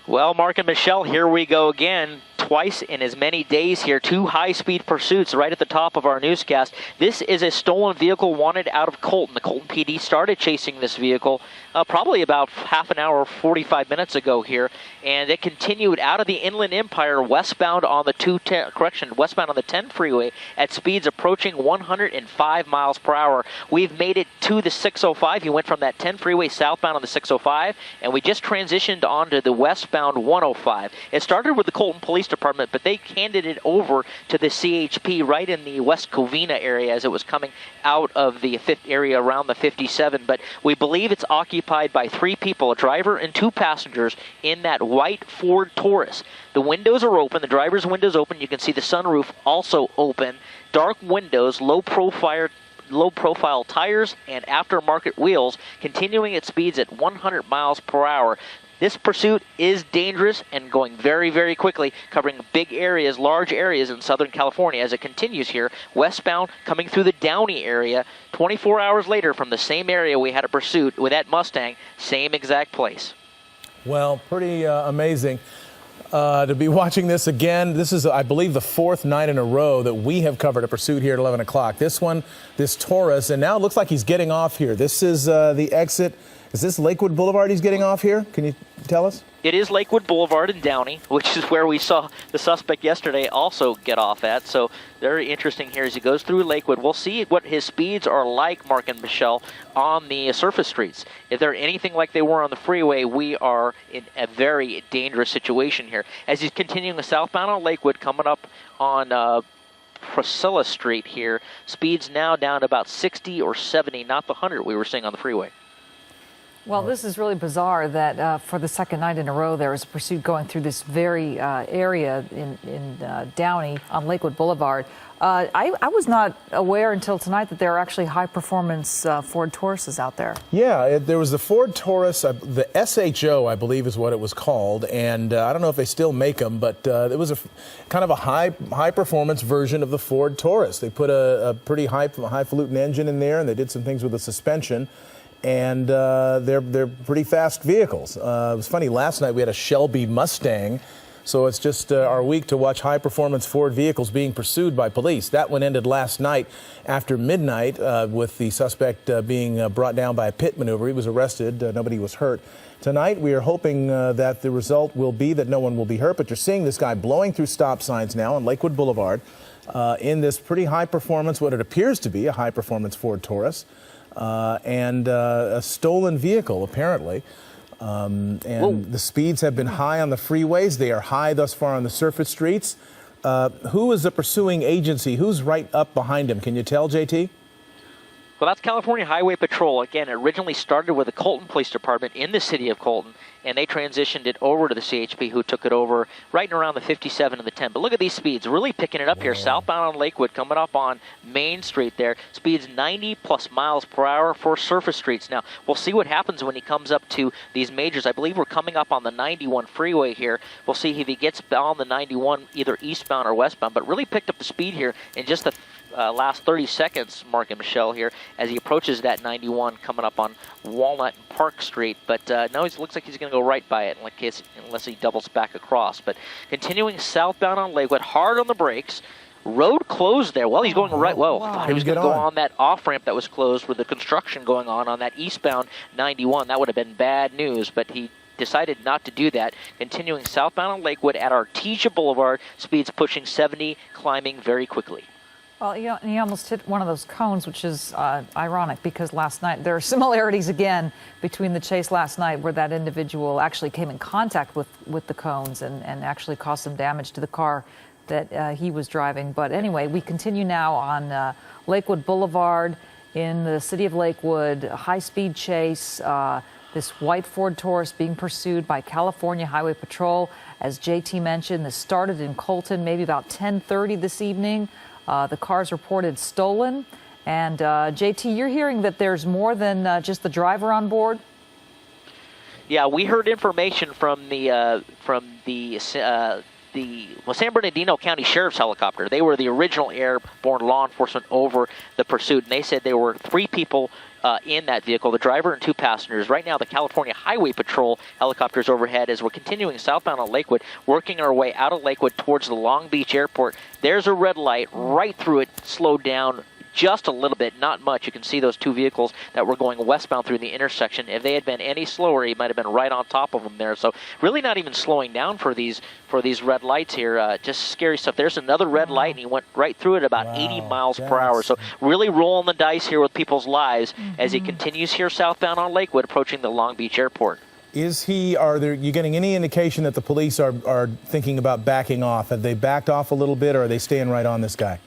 Well, Mark and Michelle, here we go again. Twice in as many days here, two high-speed pursuits right at the top of our newscast. This is a stolen vehicle wanted out of Colton. The Colton PD started chasing this vehicle probably about half an hour, 45 minutes ago here, and it continued out of the Inland Empire westbound on the westbound on the 10 freeway at speeds approaching 105 miles per hour. We've made it to the 605. He went from that 10 freeway southbound on the 605, and we just transitioned onto the westbound 105. It started with the Colton Police Department, but they handed it over to the CHP right in the West Covina area as it was coming out of the area around the 57. But we believe it's occupied by three people, a driver and two passengers, in that white Ford Taurus. The windows are open, the driver's windows open. You can see the sunroof also open. Dark windows, low profile tires, and aftermarket wheels, continuing at speeds at 100 miles per hour. This pursuit is dangerous and going very, very quickly, covering big areas, large areas in Southern California as it continues here, westbound, coming through the Downey area. 24 hours later, from the same area we had a pursuit with that Mustang, same exact place. Well, pretty amazing to be watching this again. This is, I believe, the fourth night in a row that we have covered a pursuit here at 11 o'clock. This one, this Taurus, and now it looks like he's getting off here. This is the exit. Is this Lakewood Boulevard he's getting off here? Can you tell us? It is Lakewood Boulevard in Downey, which is where we saw the suspect yesterday also get off at. So very interesting here as he goes through Lakewood. We'll see what his speeds are like, Mark and Michelle, on the surface streets. If they're anything like they were on the freeway, we are in a very dangerous situation here. As he's continuing southbound on Lakewood, coming up on Priscilla Street here, speeds now down to about 60 or 70, not the 100 we were seeing on the freeway. Well, this is really bizarre that for the second night in a row there was a pursuit going through this very area in Downey on Lakewood Boulevard. I was not aware until tonight that there are actually high-performance Ford Tauruses out there. Yeah, there was the Ford Taurus, the SHO, I believe is what it was called, and I don't know if they still make them, but it was a kind of a high-performance version of the Ford Taurus. They put a pretty highfalutin engine in there, and they did some things with the suspension. And they're pretty fast vehicles. It was funny, last night we had a Shelby Mustang, so it's just our week to watch high-performance Ford vehicles being pursued by police. That one ended last night after midnight with the suspect being brought down by a pit maneuver. He was arrested. Nobody was hurt. Tonight we are hoping that the result will be that no one will be hurt, but you're seeing this guy blowing through stop signs now on Lakewood Boulevard in this pretty high-performance, what it appears to be a high-performance Ford Taurus. And a stolen vehicle, apparently. And the speeds have been high on the freeways. They are high thus far on the surface streets. Who is the pursuing agency? Who's right up behind him? Can you tell, JT? Well, that's California Highway Patrol. Again, it originally started with the Colton Police Department in the city of Colton, and they transitioned it over to the CHP, who took it over right and around the 57 and the 10. But look at these speeds, really picking it up here. Southbound on Lakewood, coming up on Main Street there. Speeds 90+ miles per hour for surface streets. Now, we'll see what happens when he comes up to these majors. I believe we're coming up on the 91 freeway here. We'll see if he gets on the 91, either eastbound or westbound, but really picked up the speed here in just the last 30 seconds, Mark and Michelle, here, as he approaches that 91 coming up on Walnut and Park Street. But no, it looks like he's going to go right by it unless he doubles back across. But continuing southbound on Lakewood, hard on the brakes. Road closed there. Well, he's going right. Well, I thought he was going to go on that off-ramp that was closed with the construction going on that eastbound 91. That would have been bad news, but he decided not to do that. Continuing southbound on Lakewood at Artesia Boulevard, speeds pushing 70, climbing very quickly. Well, he almost hit one of those cones, which is ironic because last night there are similarities again between the chase last night where that individual actually came in contact with the cones and actually caused some damage to the car that he was driving. But anyway, we continue now on Lakewood Boulevard in the city of Lakewood, a high-speed chase. This white Ford Taurus being pursued by California Highway Patrol. As JT mentioned, this started in Colton maybe about 10:30 this evening. The car's reported stolen. And JT, you're hearing that there's more than just the driver on board? Yeah, we heard information from the San Bernardino County Sheriff's helicopter. They were the original airborne law enforcement over the pursuit, and they said there were 3 people in that vehicle, the driver and 2 passengers. Right now, the California Highway Patrol helicopters overhead as we're continuing southbound on Lakewood, working our way out of Lakewood towards the Long Beach Airport. There's a red light right through it, slowed down just a little bit, not much. You can see those 2 vehicles that were going westbound through the intersection. If they had been any slower, he might have been right on top of them there. So really not even slowing down for these red lights here. Just scary stuff. There's another red light, and he went right through it about 80 miles per hour. So really rolling the dice here with people's lives as he continues here southbound on Lakewood, approaching the Long Beach Airport. You getting any indication that the police are thinking about backing off? Have they backed off a little bit, or are they staying right on this guy?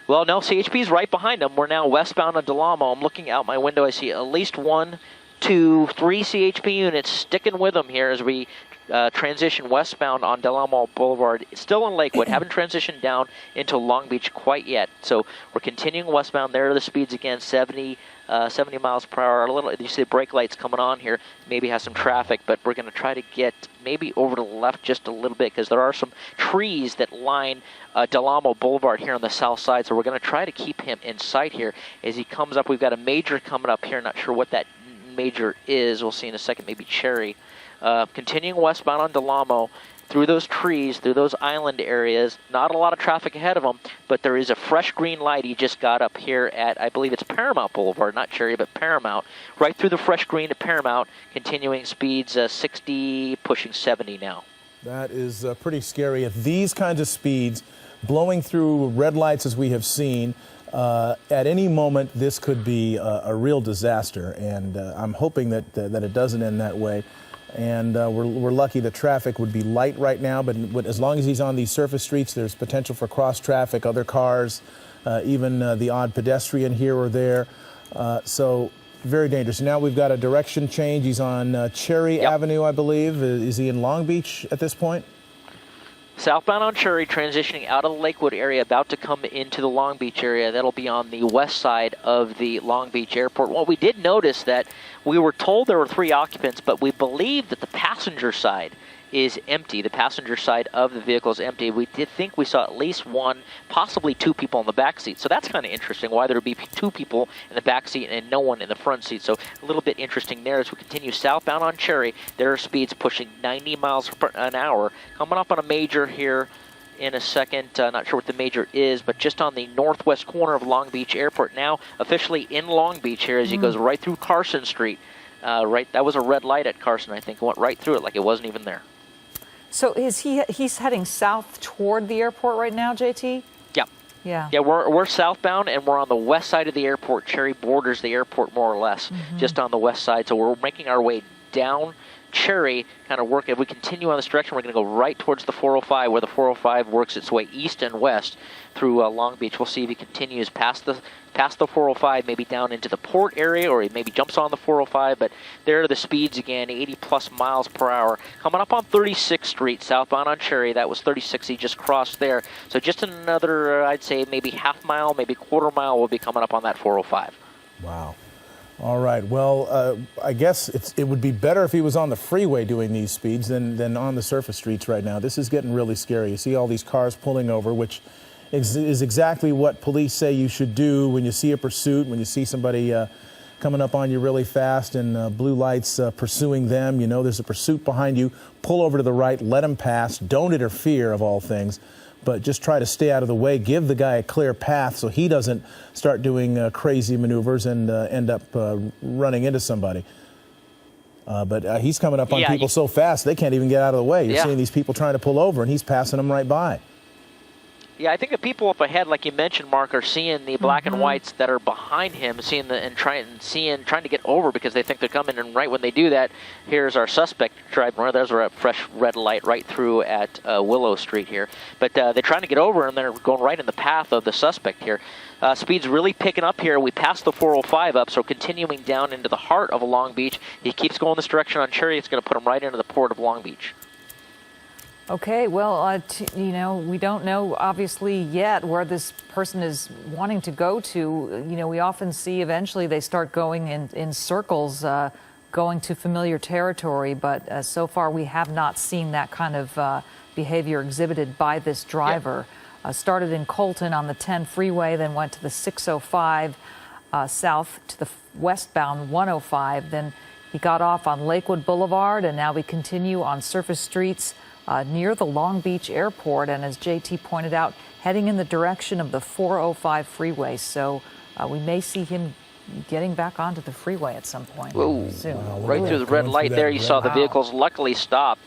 Well, no, CHP's right behind them. We're now westbound on Del Amo. I'm looking out my window. I see at least 1, 2, 3 CHP units sticking with them here as we transition westbound on Del Amo Boulevard. Still in Lakewood. Haven't transitioned down into Long Beach quite yet. So we're continuing westbound. There are the speeds again, 70 miles per hour. A little, you see the brake lights coming on here. Maybe has some traffic, but we're going to try to get maybe over to the left just a little bit because there are some trees that line Del Amo Boulevard here on the south side. So we're going to try to keep him in sight here as he comes up. We've got a major coming up here. Not sure what that major is. We'll see in a second. Maybe Cherry. Continuing westbound on Del Amo, through those trees, through those island areas. Not a lot of traffic ahead of him, but there is a fresh green light he just got up here at, I believe it's Paramount Boulevard, not Cherry, but Paramount. Right through the fresh green to Paramount, continuing speeds 60, pushing 70 now. That is pretty scary. At these kinds of speeds, blowing through red lights as we have seen, at any moment this could be a real disaster, and I'm hoping that it doesn't end that way. And we're lucky the traffic would be light right now, but as long as he's on these surface streets, there's potential for cross traffic, other cars, even the odd pedestrian here or there. So very dangerous. Now we've got a direction change. He's on Cherry Avenue, I believe. Is he in Long Beach at this point? Southbound on Cherry, transitioning out of the Lakewood area, about to come into the Long Beach area. That'll be on the west side of the Long Beach Airport. Well, we did notice that we were told there were 3 occupants, but we believe that the passenger side is empty. The passenger side of the vehicle is empty. We did think we saw at least 1, possibly 2 people in the back seat. So that's kind of interesting, why there would be 2 people in the back seat and no one in the front seat. So a little bit interesting there as we continue southbound on Cherry. There are speeds pushing 90 miles an hour. Coming up on a major here in a second. Not sure what the major is, but just on the northwest corner of Long Beach Airport. Now officially in Long Beach here as he goes right through Carson Street. That was a red light at Carson, I think. It went right through it like it wasn't even there. So he's heading south toward the airport right now, JT? Yeah. Yeah, we're southbound, and we're on the west side of the airport. Cherry borders the airport more or less, just on the west side. So we're making our way down Cherry, kind of work. If we continue on this direction, we're going to go right towards the 405, where the 405 works its way east and west through Long Beach. We'll see if he continues past the 405, maybe down into the port area, or he maybe jumps on the 405. But there are the speeds again, 80+ miles per hour. Coming up on 36th Street, southbound on Cherry. That was 36 he just crossed there. So just another, I'd say, maybe half mile, maybe quarter mile will be coming up on that 405. Wow. All right. Well, I guess it would be better if he was on the freeway doing these speeds than on the surface streets right now. This is getting really scary. You see all these cars pulling over, which is exactly what police say you should do when you see a pursuit, when you see somebody coming up on you really fast and blue lights pursuing them. You know there's a pursuit behind you. Pull over to the right, let him pass. Don't interfere, of all things. But just try to stay out of the way. Give the guy a clear path so he doesn't start doing crazy maneuvers and end up running into somebody. But he's coming up on people so fast they can't even get out of the way. You're seeing these people trying to pull over, and he's passing them right by. Yeah, I think the people up ahead, like you mentioned, Mark, are seeing the black and whites that are behind him, trying to get over because they think they're coming. And right when they do that, here's our suspect driving. There's a fresh red light right through at Willow Street here. But they're trying to get over, and they're going right in the path of the suspect here. Speed's really picking up here. We passed the 405 up, so continuing down into the heart of Long Beach. He keeps going this direction on Cherry. It's going to put him right into the port of Long Beach. Okay, well, we don't know, obviously, yet where this person is wanting to go to. We often see eventually they start going in circles, going to familiar territory, but so far we have not seen that kind of behavior exhibited by this driver. Started in Colton on the 10 freeway, then went to the 605. south to the westbound 105. Then he got off on Lakewood Boulevard, and now we continue on surface streets near the Long Beach Airport. And as JT pointed out, heading in the direction of the 405 freeway. So we may see him getting back onto the freeway at some point soon. Wow, Right through the red light there, you saw the vehicles luckily stop.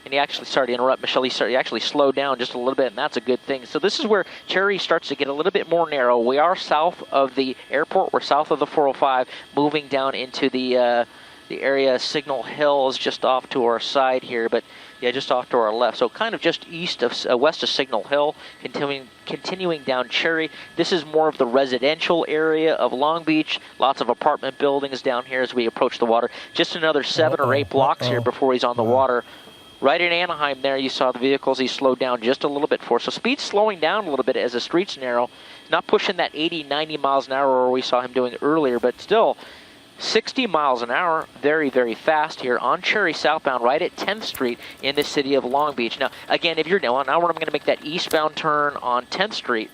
And he actually, sorry to interrupt, Michelle, he actually slowed down just a little bit, and that's a good thing. So this is where Cherry starts to get a little bit more narrow. We are south of the airport. We're south of the 405, moving down into the area. Signal Hill is just off to our side here, but yeah, just off to our left. So kind of just west of Signal Hill, continuing down Cherry. This is more of the residential area of Long Beach. Lots of apartment buildings down here as we approach the water. Just another 7 or 8 blocks here before he's on the water. Right in Anaheim there, you saw the vehicles he slowed down just a little bit for. So speed's slowing down a little bit as the street's narrow. Not pushing that 80, 90 miles an hour where we saw him doing earlier, but still 60 miles an hour, very, very fast here on Cherry southbound, right at 10th Street in the city of Long Beach. Now, again, if you're now I'm going to make that eastbound turn on 10th Street.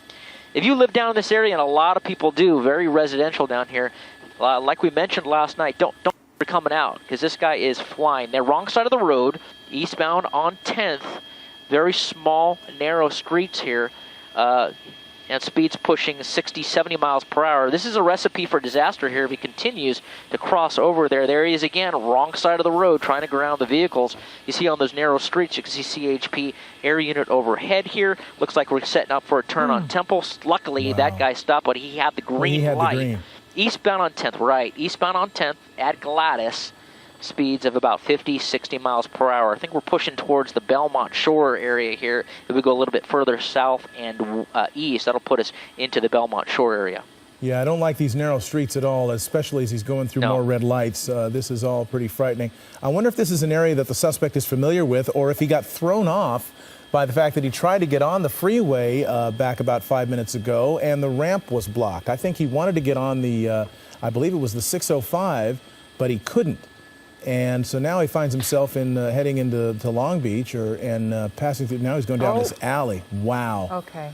If you live down in this area, and a lot of people do, very residential down here, like we mentioned last night, don't be coming out because this guy is flying. They're wrong side of the road, eastbound on 10th. Very small, narrow streets here. And speeds pushing 60, 70 miles per hour. This is a recipe for disaster here if he continues to cross over there. There he is again, wrong side of the road, trying to ground the vehicles. You see on those narrow streets, you can see CHP air unit overhead here. Looks like we're setting up for a turn on Temple. Luckily, that guy stopped, but he had the green light. Eastbound on 10th, right. Eastbound on 10th at Gladys. Speeds of about 50, 60 miles per hour. I think we're pushing towards the Belmont Shore area here. If we go a little bit further south and east, that'll put us into the Belmont Shore area. Yeah, I don't like these narrow streets at all, especially as he's going through more red lights. This is all pretty frightening. I wonder if this is an area that the suspect is familiar with, or if he got thrown off by the fact that he tried to get on the freeway back about 5 minutes ago, and the ramp was blocked. I think he wanted to get on the, I believe it was the 605, but he couldn't. And so now he finds himself in heading into Long Beach and passing through. Now he's going down this alley. Wow. Okay.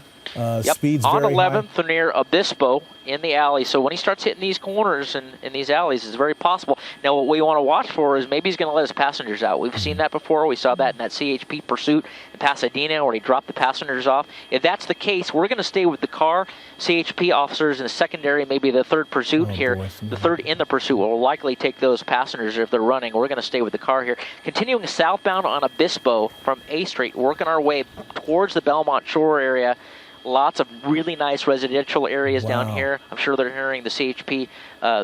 Speed's on very 11th high. near Obispo in the alley. So when he starts hitting these corners and in these alleys, it's very possible. Now what we want to watch for is maybe he's going to let his passengers out. We've seen that before. We saw that in that CHP pursuit in Pasadena where he dropped the passengers off. If that's the case, we're going to stay with the car. CHP officers in the secondary, maybe the third pursuit the third in the pursuit will likely take those passengers if they're running. We're going to stay with the car here. Continuing southbound on Obispo from A Street, working our way towards the Belmont Shore area. Lots of really nice residential areas down here. I'm sure they're hearing the CHP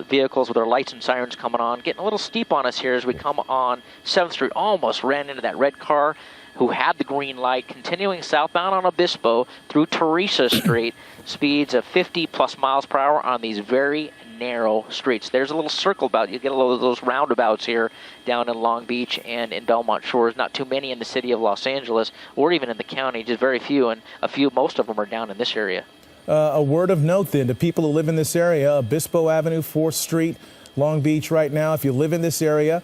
vehicles with their lights and sirens coming on. Getting a little steep on us here as we come on 7th Street. Almost ran into that red car who had the green light. Continuing southbound on Obispo through Teresa Street. Speeds of 50-plus miles per hour on these very narrow streets. There's a little circle about. You get a little of those roundabouts here down in Long Beach and in Belmont Shores. Not too many in the city of Los Angeles or even in the county, just very few, and most of them are down in this area. A word of note then to people who live in this area, Obispo Avenue, 4th Street, Long Beach right now. If you live in this area,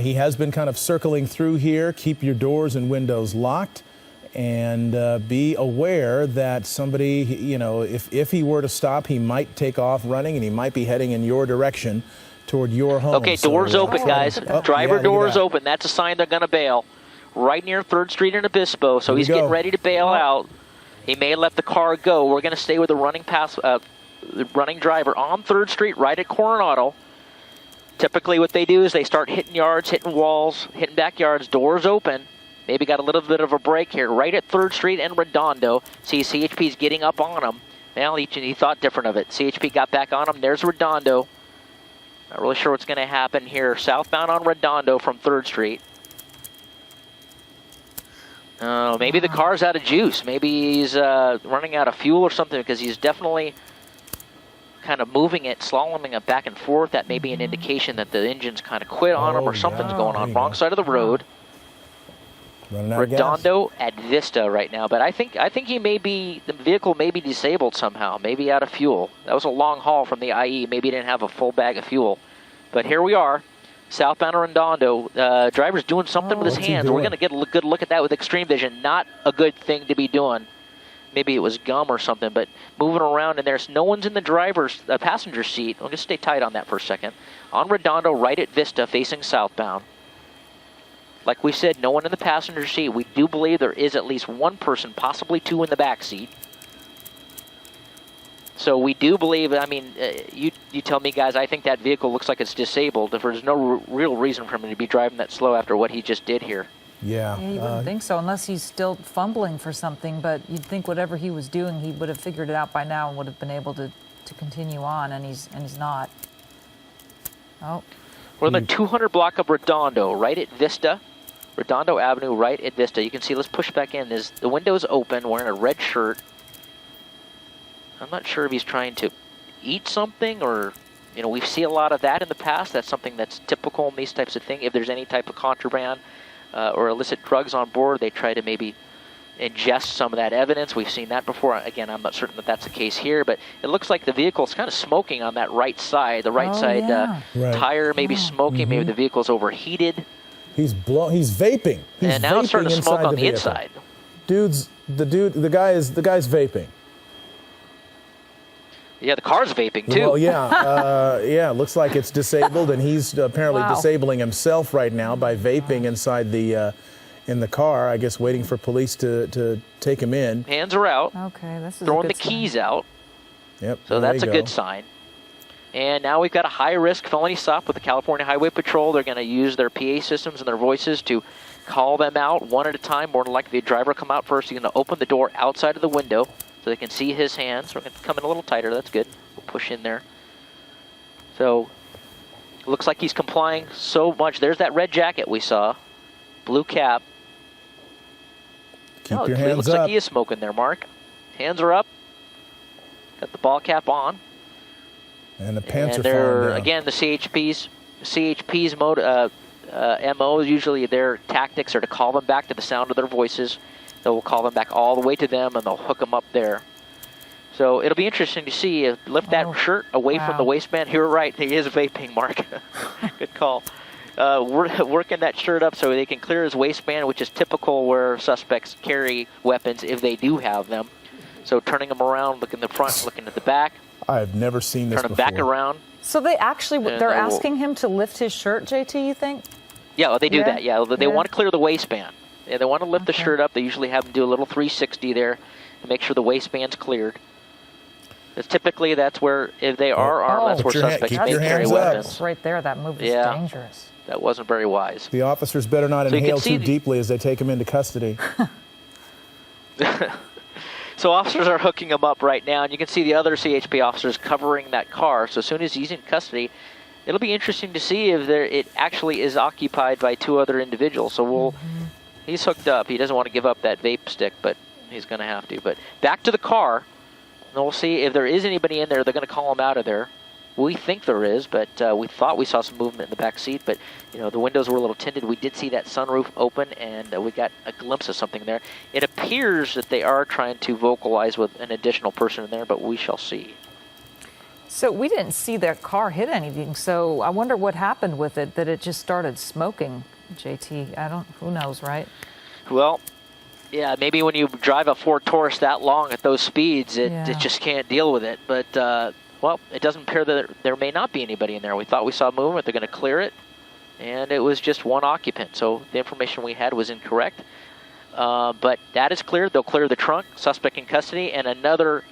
he has been kind of circling through here. Keep your doors and windows locked. And be aware that somebody, if he were to stop, he might take off running and he might be heading in your direction toward your home. Okay, doors open, guys. Driver doors open. That's a sign they're going to bail. Right near 3rd Street in Obispo, so he's getting ready to bail out. He may let the car go. We're going to stay with the running driver on 3rd Street, right at Coronado. Typically what they do is they start hitting yards, hitting walls, hitting backyards, doors open. Maybe got a little bit of a break here, right at 3rd Street and Redondo. See, CHP's getting up on him. Well, he thought different of it. CHP got back on him. There's Redondo. Not really sure what's going to happen here. Southbound on Redondo from 3rd Street. Maybe the car's out of juice. Maybe he's running out of fuel or something because he's definitely kind of moving it, slaloming it back and forth. That may be an indication that the engine's kind of quit on him or something's going on. Wrong side of the road. Redondo at Vista right now, but I think the vehicle may be disabled somehow, maybe out of fuel. That was a long haul from the IE. Maybe he didn't have a full bag of fuel. But here we are, southbound Redondo. Driver's doing something with his hands. We're going to get a good look at that with extreme vision. Not a good thing to be doing. maybe it was gum or something, but moving around, and there's no one's in the passenger seat. I'll just stay tight on that for a second. On Redondo, right at Vista, facing southbound. Like we said, no one in the passenger seat. We do believe there is at least one person, possibly two in the back seat. So we do believe, I mean, you tell me, guys, I think that vehicle looks like it's disabled. If there's no real reason for him to be driving that slow after what he just did here. Yeah. You wouldn't think so, unless he's still fumbling for something, but you'd think whatever he was doing, he would have figured it out by now and would have been able to continue on, and he's not. Oh. We're in the 200 block of Redondo, right at Vista. Redondo Avenue, right at Vista. You can see, let's push back in. The window's open, wearing a red shirt. I'm not sure if he's trying to eat something, or, you know, we see a lot of that in the past. That's something that's typical in these types of things. If there's any type of contraband or illicit drugs on board, they try to maybe ingest some of that evidence. We've seen that before. Again, I'm not certain that that's the case here, but it looks like the vehicle's kind of smoking on that right side. The right side tire maybe smoking. Maybe the vehicle's overheated. He's vaping. And now it's starting to smoke on the inside. The guy's vaping. Yeah, the car's vaping too. Well, yeah, looks like it's disabled, and he's apparently disabling himself right now by vaping inside in the car. I guess waiting for police to take him in. Hands are out. Okay, this is throwing a good the keys out. Yep. So that's a good sign. And now we've got a high-risk felony stop with the California Highway Patrol. They're going to use their PA systems and their voices to call them out one at a time. More than likely, the driver will come out first. He's going to open the door outside of the window so they can see his hands. We're going to come in a little tighter. That's good. We'll push in there. So looks like he's complying so much. There's that red jacket we saw. Blue cap. Keep your hands looks up. like he is smoking there, Mark. Hands are up. Got the ball cap on. And the pants and are falling down. Again, the CHP's mode, MO, usually their tactics are to call them back to the sound of their voices. They'll call them back all the way to them, and they'll hook them up there. So it'll be interesting to see. Lift that shirt away from the waistband. You're right. He is vaping, Mark. Good call. Working that shirt up so they can clear his waistband, which is typical where suspects carry weapons if they do have them. So turning them around, looking at the front, looking at the back. I've never seen this before. before. Turn them back around. So they actually, they're asking him to lift his shirt, JT, you think? Yeah, they do that. Yeah, they want to clear the waistband. Yeah, they want to lift the shirt up. They usually have them do a little 360 there to make sure the waistband's cleared. Because typically that's where, if they are armed, that's where suspects may carry weapons. Right there, that move is dangerous. That wasn't very wise. The officers better not inhale too deeply as they take him into custody. So officers are hooking him up right now, and you can see the other CHP officers covering that car. So as soon as he's in custody, it'll be interesting to see if it actually is occupied by two other individuals. So he's hooked up. He doesn't want to give up that vape stick, but he's going to have to. But back to the car, and we'll see if there is anybody in there. They're going to call him out of there. We think there is, but we thought we saw some movement in the back seat. But the windows were a little tinted. We did see that sunroof open, and we got a glimpse of something there. It appears that they are trying to vocalize with an additional person in there, but we shall see. So we didn't see their car hit anything. So I wonder what happened with it, that it just started smoking, JT. Who knows, right? Well, yeah, maybe when you drive a Ford Taurus that long at those speeds, it just can't deal with it. But well, it doesn't appear that there may not be anybody in there. We thought we saw movement. They're going to clear it, and it was just one occupant. So the information we had was incorrect. But that is cleared. They'll clear the trunk, suspect in custody, and another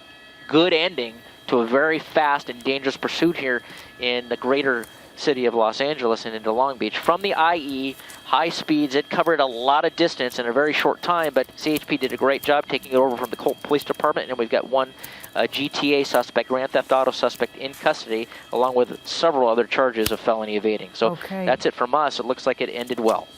good ending to a very fast and dangerous pursuit here in the greater city of Los Angeles and into Long Beach. From the IE, high speeds, it covered a lot of distance in a very short time, but CHP did a great job taking it over from the Colton Police Department, and we've got one GTA suspect, Grand Theft Auto suspect, in custody, along with several other charges of felony evading. So that's it from us. It looks like it ended well.